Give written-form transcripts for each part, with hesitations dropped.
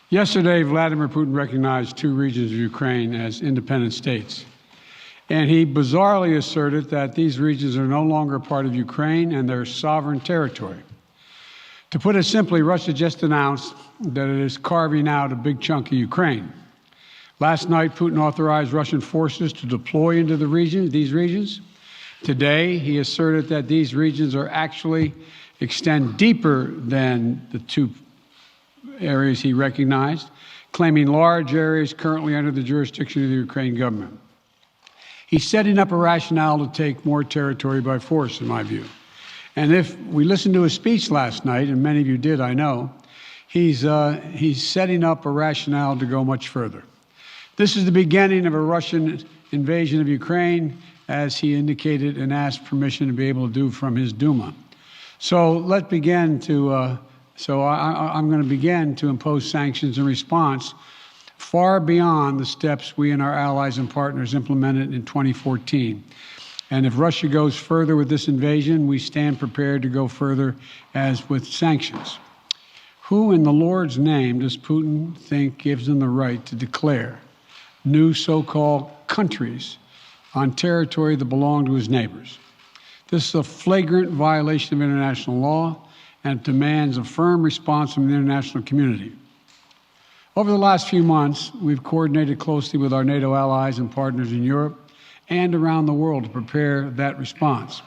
Yesterday, Vladimir Putin recognized two regions of Ukraine as independent states. And he bizarrely asserted that these regions are no longer part of Ukraine and their sovereign territory. To put it simply, Russia just announced that it is carving out a big chunk of Ukraine. Last night, Putin authorized Russian forces to deploy into these regions. Today, he asserted that these regions are actually extend deeper than the two areas he recognized, claiming large areas currently under the jurisdiction of the Ukraine government. He's setting up a rationale to take more territory by force, in my view. And if we listened to his speech last night, and many of you did, I know, he's setting up a rationale to go much further. This is the beginning of a Russian invasion of Ukraine, as he indicated and asked permission to be able to do from his Duma. So let's begin to, I'm going to begin to impose sanctions in response far beyond the steps we and our allies and partners implemented in 2014. And if Russia goes further with this invasion, we stand prepared to go further as with sanctions. Who in the Lord's name does Putin think gives him the right to declare new so-called countries on territory that belong to his neighbors? This is a flagrant violation of international law, and it demands a firm response from the international community. Over the last few months, we've coordinated closely with our NATO allies and partners in Europe and around the world to prepare that response.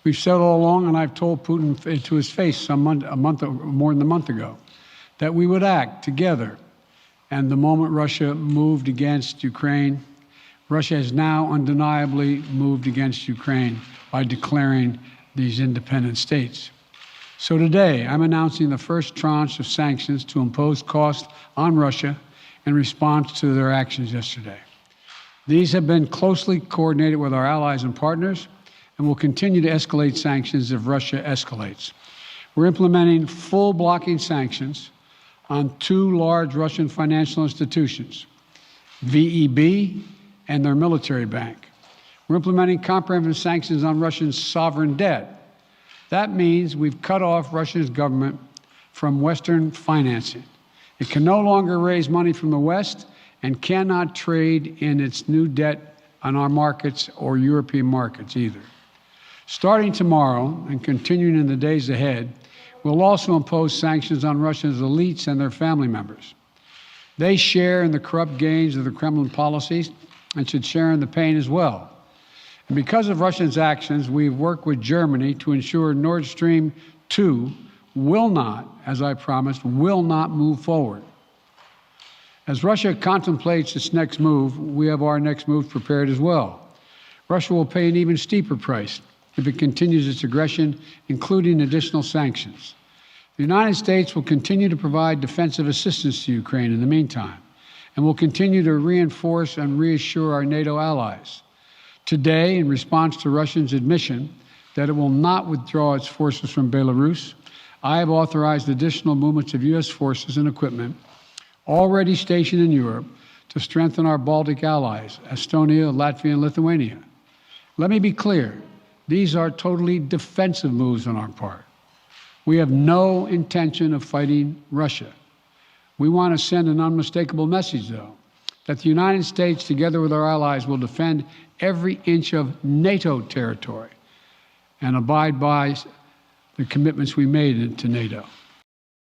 We've said all along, and I've told Putin to his face more than a month ago, that we would act together. And the moment Russia moved against Ukraine, Russia has now undeniably moved against Ukraine by declaring these independent states. So today, I'm announcing the first tranche of sanctions to impose costs on Russia in response to their actions yesterday. These have been closely coordinated with our allies and partners, and will continue to escalate sanctions if Russia escalates. We're implementing full blocking sanctions on two large Russian financial institutions, VEB and their military bank. We're implementing comprehensive sanctions on Russian sovereign debt. That means we've cut off Russia's government from Western financing. It can no longer raise money from the West and cannot trade in its new debt on our markets or European markets either. Starting tomorrow and continuing in the days ahead, we'll also impose sanctions on Russia's elites and their family members. They share in the corrupt gains of the Kremlin policies and should share in the pain as well. And because of Russia's actions, we've worked with Germany to ensure Nord Stream 2 will not, as I promised, will not move forward. As Russia contemplates its next move, we have our next move prepared as well. Russia will pay an even steeper price if it continues its aggression, including additional sanctions. The United States will continue to provide defensive assistance to Ukraine in the meantime, and will continue to reinforce and reassure our NATO allies. Today, in response to Russia's admission that it will not withdraw its forces from Belarus, I have authorized additional movements of U.S. forces and equipment already stationed in Europe to strengthen our Baltic allies, Estonia, Latvia, and Lithuania. Let me be clear, these are totally defensive moves on our part. We have no intention of fighting Russia. We want to send an unmistakable message, though, that the United States, together with our allies, will defend every inch of NATO territory and abide by the commitments we made to NATO.